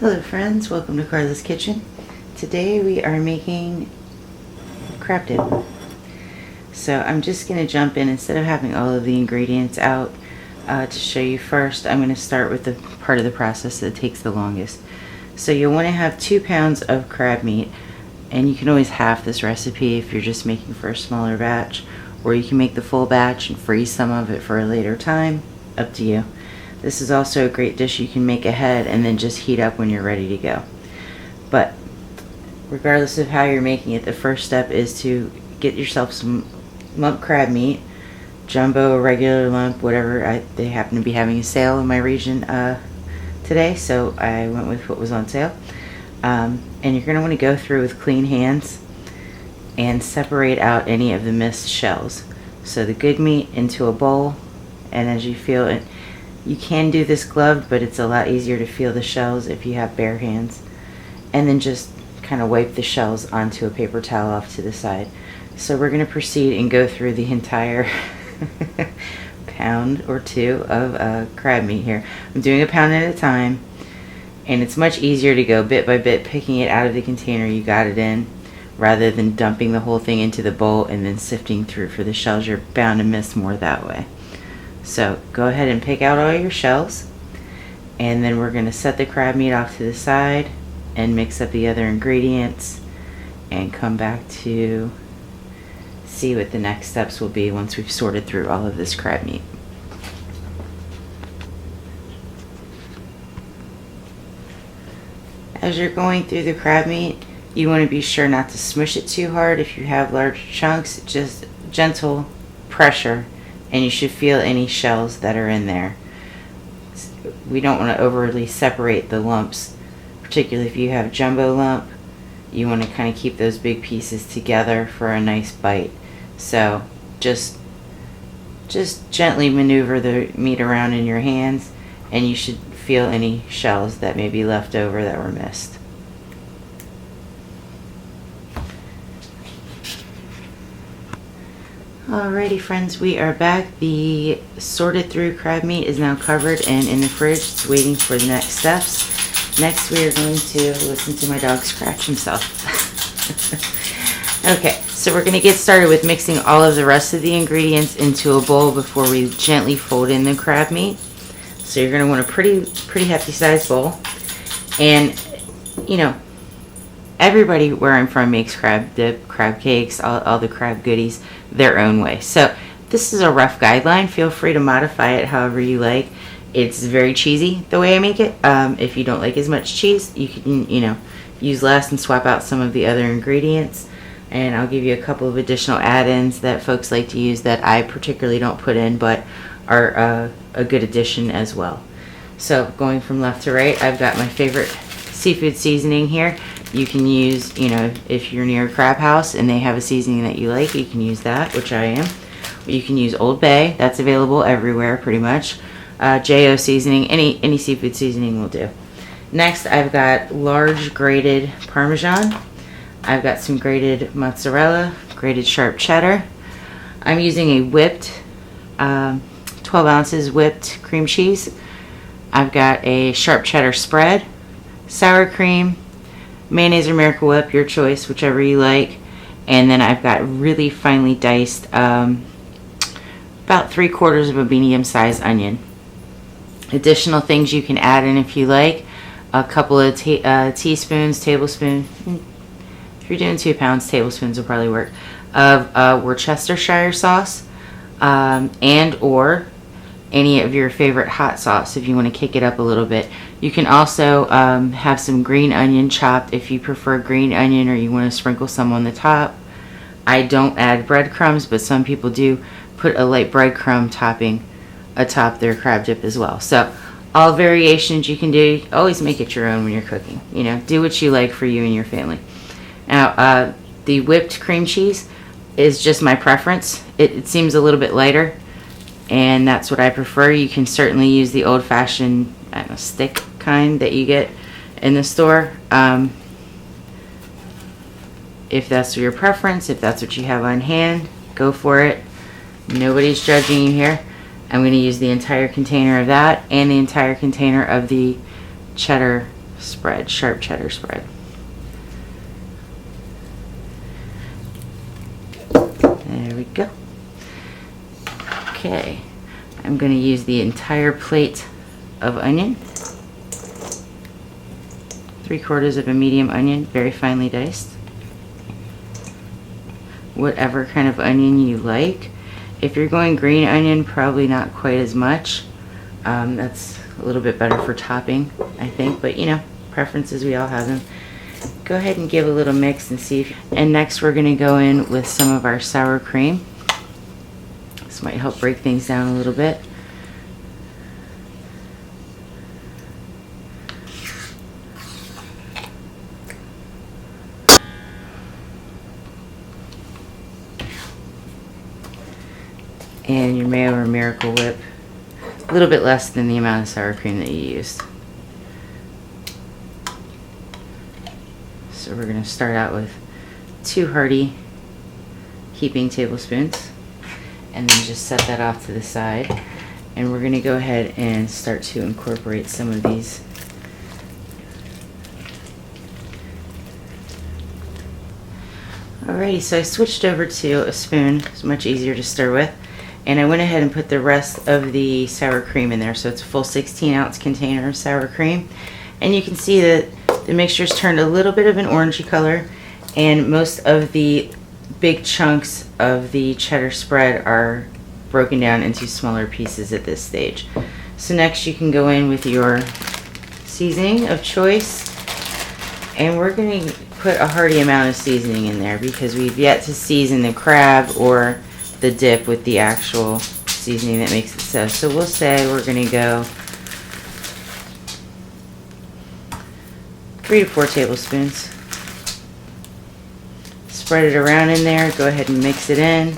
Hello friends, welcome to Carla's Kitchen. Today we are making crab dip. So I'm just going to jump in instead of having all of the ingredients out to show you first. I'm going to start with the part of the process that takes the longest. So you'll want to have 2 pounds of crab meat, and you can always half this recipe if you're just making for a smaller batch, or you can make the full batch and freeze some of it for a later time. Up to you. This is also a great dish you can make ahead and then just heat up when you're ready to go. But regardless of how you're making it, the first step is to get yourself some lump crab meat, jumbo, regular lump, whatever. They happen to be having a sale in my region today, so I went with what was on sale. And you're going to want to go through with clean hands and separate out any of the missed shells. So the good meat into a bowl, and as you feel it, you can do this gloved, but it's a lot easier to feel the shells if you have bare hands. And then just kind of wipe the shells onto a paper towel off to the side. So we're going to proceed and go through the entire pound or two of crab meat here. I'm doing a pound at a time, and it's much easier to go bit by bit, picking it out of the container you got it in, rather than dumping the whole thing into the bowl and then sifting through for the shells. You're bound to miss more that way. So go ahead and pick out all your shells, and then we're going to set the crab meat off to the side and mix up the other ingredients and come back to see what the next steps will be once we've sorted through all of this crab meat. As you're going through the crab meat, you want to be sure not to smush it too hard. If you have large chunks, just gentle pressure, and you should feel any shells that are in there. We don't want to overly separate the lumps, particularly if you have jumbo lump. You want to kind of keep those big pieces together for a nice bite. So just gently maneuver the meat around in your hands, and you should feel any shells that may be left over that were missed. Alrighty friends, we are back. The sorted through crab meat is now covered and in the fridge. It's waiting for the next steps. Next we are going to listen to my dog scratch himself. Okay, so we're going to get started with mixing all of the rest of the ingredients into a bowl before we gently fold in the crab meat. So you're going to want a pretty hefty sized bowl. And you know, everybody where I'm from makes crab dip, crab cakes, all the crab goodies their own way. So this is a rough guideline. Feel free to modify it however you like. It's very cheesy the way I make it. If you don't like as much cheese, you can, use less and swap out some of the other ingredients. And I'll give you a couple of additional add-ins that folks like to use that I particularly don't put in, but are a good addition as well. So going from left to right, I've got my favorite seafood seasoning here. You can use, if you're near a crab house and they have a seasoning that you like, you can use that, which I am. You can use Old Bay. That's available everywhere pretty much. JO seasoning, any seafood seasoning will do. Next, I've got large grated Parmesan. I've got some grated mozzarella, grated sharp cheddar. I'm using a whipped, 12 ounces whipped cream cheese. I've got a sharp cheddar spread, sour cream, mayonnaise or Miracle Whip, your choice, whichever you like. And then I've got really finely diced, about 3/4 of a medium-sized onion. Additional things you can add in if you like: a couple of teaspoons, tablespoon. If you're doing 2 pounds, tablespoons will probably work. Of Worcestershire sauce, and or any of your favorite hot sauce if you want to kick it up a little bit. You can also have some green onion chopped if you prefer green onion, or you want to sprinkle some on the top. I don't add breadcrumbs, but some people do put a light breadcrumb topping atop their crab dip as well. So all variations you can do. Always make it your own when you're cooking. Do what you like for you and your family. Now, the whipped cream cheese is just my preference. It seems a little bit lighter, and that's what I prefer. You can certainly use the old-fashioned stick kind that you get in the store, if that's your preference. If that's what you have on hand, go for it. Nobody's judging you here. I'm going to use the entire container of that and the entire container of the cheddar spread, sharp cheddar spread. There we go. Okay, I'm going to use the entire plate of onion. 3/4 of a medium onion, very finely diced. Whatever kind of onion you like. If you're going green onion, probably not quite as much. That's a little bit better for topping, I think, but you know, preferences, we all have them. Go ahead and give a little mix and see if, and next we're going to go in with some of our sour cream. This might help break things down a little bit. And your mayo or Miracle Whip, a little bit less than the amount of sour cream that you used. So we're going to start out with 2 hearty heaping tablespoons, and then just set that off to the side. And we're going to go ahead and start to incorporate some of these. Alrighty, so I switched over to a spoon. It's much easier to stir with. And I went ahead and put the rest of the sour cream in there. So it's a full 16-ounce container of sour cream. And you can see that the mixture's turned a little bit of an orangey color, and most of the big chunks of the cheddar spread are broken down into smaller pieces at this stage. So next you can go in with your seasoning of choice, and we're going to put a hearty amount of seasoning in there because we've yet to season the crab or the dip with the actual seasoning that makes it so. So we'll say we're going to go 3 to 4 tablespoons. Spread it around in there. Go ahead and mix it in.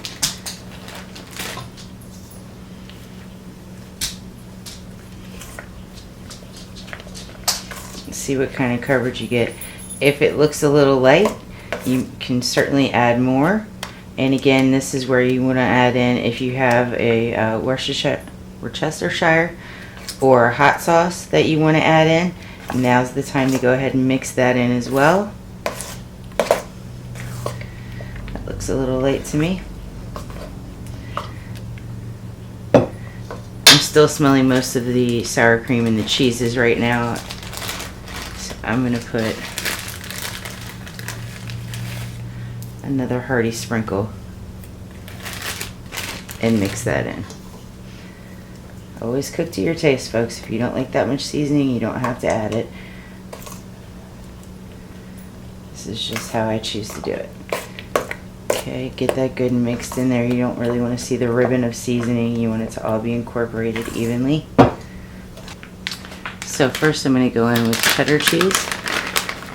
See what kind of coverage you get. If it looks a little light, you can certainly add more. And again, this is where you want to add in, if you have a Worcestershire or hot sauce that you want to add in, now's the time to go ahead and mix that in as well. That looks a little light to me. I'm still smelling most of the sour cream and the cheeses right now. So I'm going to put another hearty sprinkle and mix that in. Always cook to your taste, folks. If you don't like that much seasoning, you don't have to add it. This is just how I choose to do it. Okay, get that good and mixed in there. You don't really want to see the ribbon of seasoning. You want it to all be incorporated evenly. So first I'm going to go in with cheddar cheese.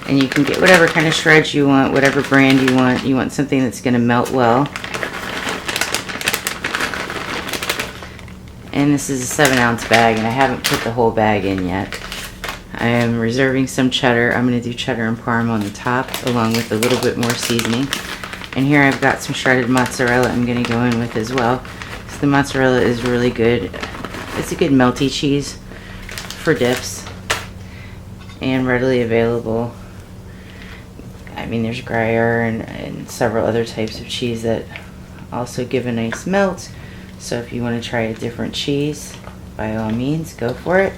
And you can get whatever kind of shreds you want, whatever brand you want. You want something that's going to melt well. And this is a 7-ounce bag, and I haven't put the whole bag in yet. I am reserving some cheddar. I'm going to do cheddar and parm on the top, along with a little bit more seasoning. And here I've got some shredded mozzarella I'm going to go in with as well. So the mozzarella is really good. It's a good melty cheese for dips, and readily available. I mean, there's Gruyere and several other types of cheese that also give a nice melt. So if you want to try a different cheese, by all means, go for it.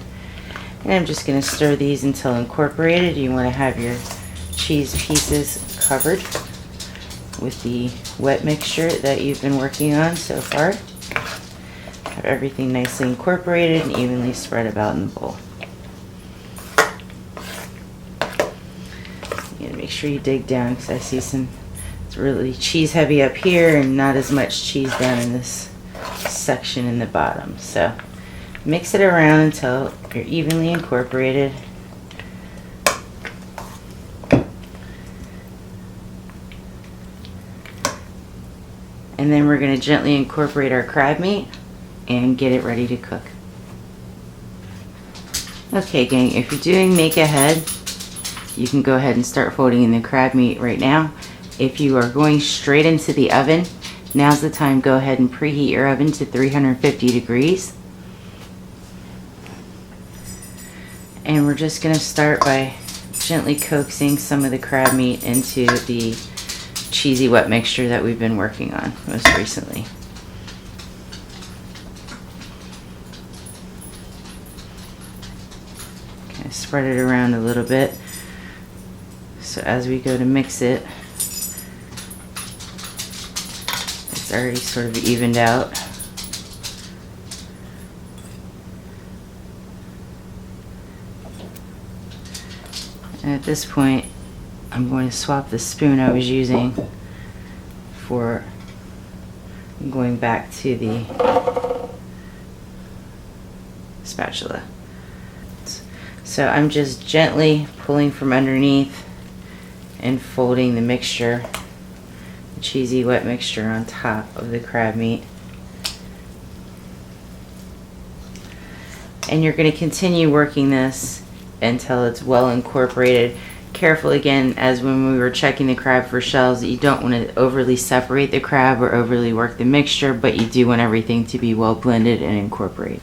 And I'm just going to stir these until incorporated. You want to have your cheese pieces covered with the wet mixture that you've been working on so far. Have everything nicely incorporated and evenly spread about in the bowl. Make sure you dig down, because I see it's really cheese heavy up here and not as much cheese down in this section in the bottom. So mix it around until you're evenly incorporated. And then we're going to gently incorporate our crab meat and get it ready to cook. Okay, gang, if you're doing make ahead, you can go ahead and start folding in the crab meat right now. If you are going straight into the oven, now's the time. Go ahead and preheat your oven to 350 degrees. And we're just going to start by gently coaxing some of the crab meat into the cheesy wet mixture that we've been working on most recently. Okay, spread it around a little bit so as we go to mix it, it's already sort of evened out. And at this point, I'm going to swap the spoon I was using for going back to the spatula. So I'm just gently pulling from underneath and folding the mixture, the cheesy wet mixture, on top of the crab meat. And you're going to continue working this until it's well incorporated. Careful again, as when we were checking the crab for shells, that you don't want to overly separate the crab or overly work the mixture, but you do want everything to be well blended and incorporated.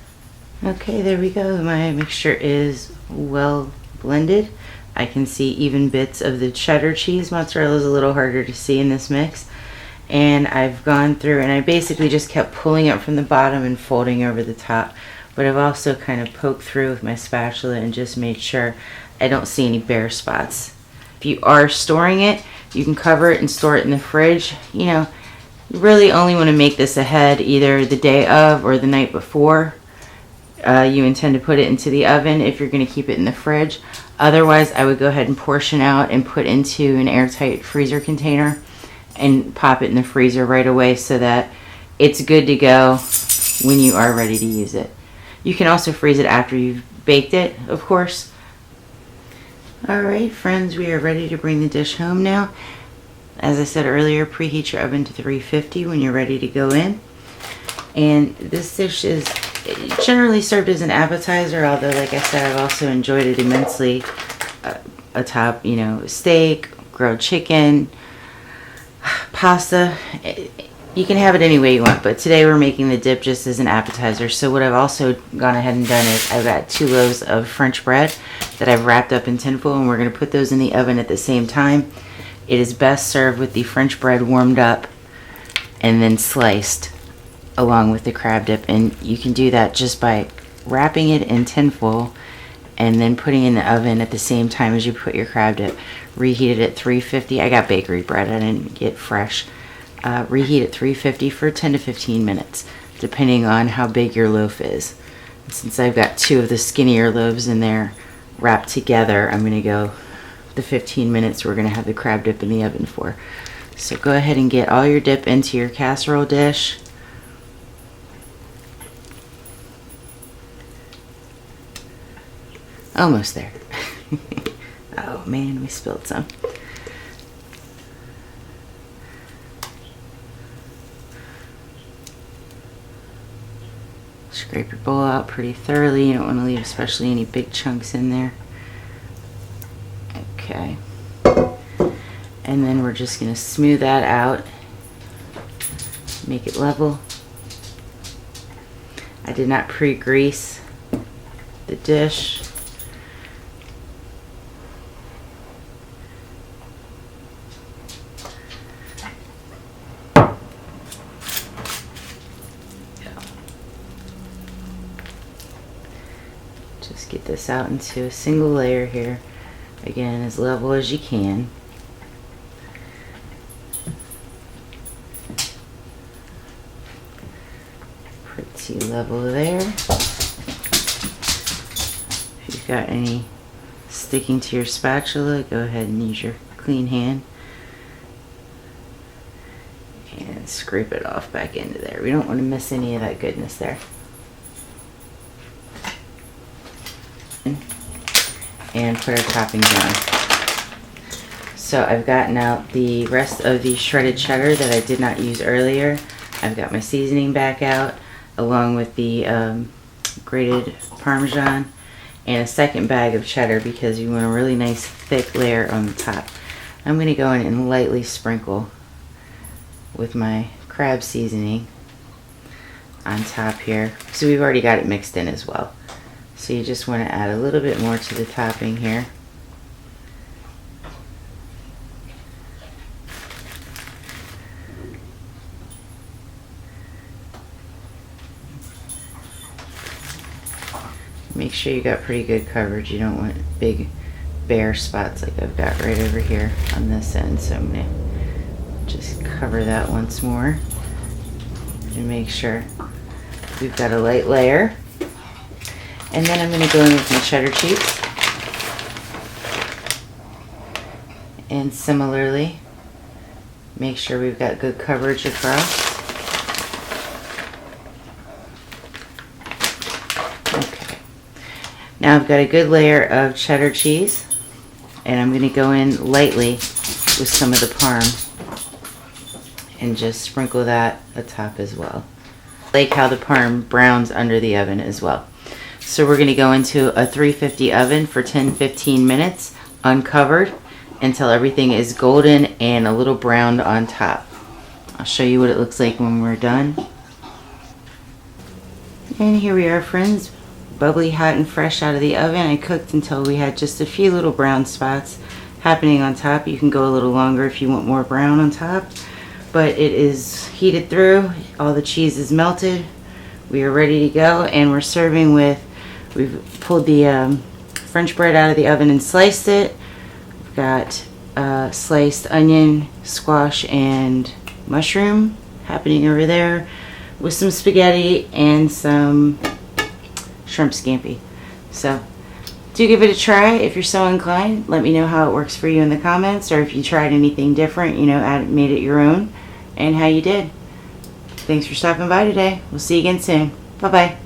Okay, there we go. My mixture is well blended. I can see even bits of the cheddar cheese. Mozzarella is a little harder to see in this mix. And I've gone through and I basically just kept pulling it from the bottom and folding over the top. But I've also kind of poked through with my spatula and just made sure I don't see any bare spots. If you are storing it, you can cover it and store it in the fridge. You know, you really only want to make this ahead, either the day of or the night before you intend to put it into the oven, if you're going to keep it in the fridge. Otherwise, I would go ahead and portion out and put into an airtight freezer container and pop it in the freezer right away so that it's good to go when you are ready to use it. You can also freeze it after you've baked it, of course. Alright friends, we are ready to bring the dish home now. As I said earlier, preheat your oven to 350 when you're ready to go in. And this dish is generally served as an appetizer, although like I said, I've also enjoyed it immensely atop, you know, steak, grilled chicken, pasta. You can have it any way you want, but today we're making the dip just as an appetizer. So what I've also gone ahead and done is I've got 2 loaves of French bread that I've wrapped up in tinfoil, and we're going to put those in the oven at the same time. It is best served with the French bread warmed up and then sliced along with the crab dip, and you can do that just by wrapping it in tinfoil and then putting it in the oven at the same time as you put your crab dip. Reheat it at 350. I got bakery bread, I didn't get fresh. Reheat at 350 for 10 to 15 minutes, depending on how big your loaf is. Since I've got 2 of the skinnier loaves in there wrapped together, I'm going to go the 15 minutes we're going to have the crab dip in the oven for. So go ahead and get all your dip into your casserole dish. Almost there. Oh man, we spilled some. Scrape your bowl out pretty thoroughly. You don't want to leave especially any big chunks in there. Okay. And then we're just going to smooth that out. Make it level. I did not pre-grease the dish. Just get this out into a single layer here. Again, as level as you can. Pretty level there. If you've got any sticking to your spatula, go ahead and use your clean hand and scrape it off back into there. We don't want to miss any of that goodness there. And put our toppings on. So I've gotten out the rest of the shredded cheddar that I did not use earlier. I've got my seasoning back out along with the grated Parmesan and a second bag of cheddar because you want a really nice thick layer on the top. I'm going to go in and lightly sprinkle with my crab seasoning on top here. So we've already got it mixed in as well. So you just want to add a little bit more to the topping here. Make sure you got pretty good coverage. You don't want big bare spots like I've got right over here on this end. So I'm going to just cover that once more and make sure we've got a light layer. And then I'm going to go in with my cheddar cheese. And similarly, make sure we've got good coverage across. Okay. Now I've got a good layer of cheddar cheese, and I'm going to go in lightly with some of the parm and just sprinkle that atop as well. I like how the parm browns under the oven as well. So we're going to go into a 350 oven for 10-15 minutes uncovered until everything is golden and a little browned on top. I'll show you what it looks like when we're done. And here we are, friends, bubbly hot and fresh out of the oven. I cooked until we had just a few little brown spots happening on top. You can go a little longer if you want more brown on top, but it is heated through. All the cheese is melted. We are ready to go, and we're serving with, we've pulled the French bread out of the oven and sliced it. We've got sliced onion, squash, and mushroom happening over there with some spaghetti and some shrimp scampi. So do give it a try if you're so inclined. Let me know how it works for you in the comments, or if you tried anything different, you know, made it your own, and how you did. Thanks for stopping by today. We'll see you again soon. Bye-bye.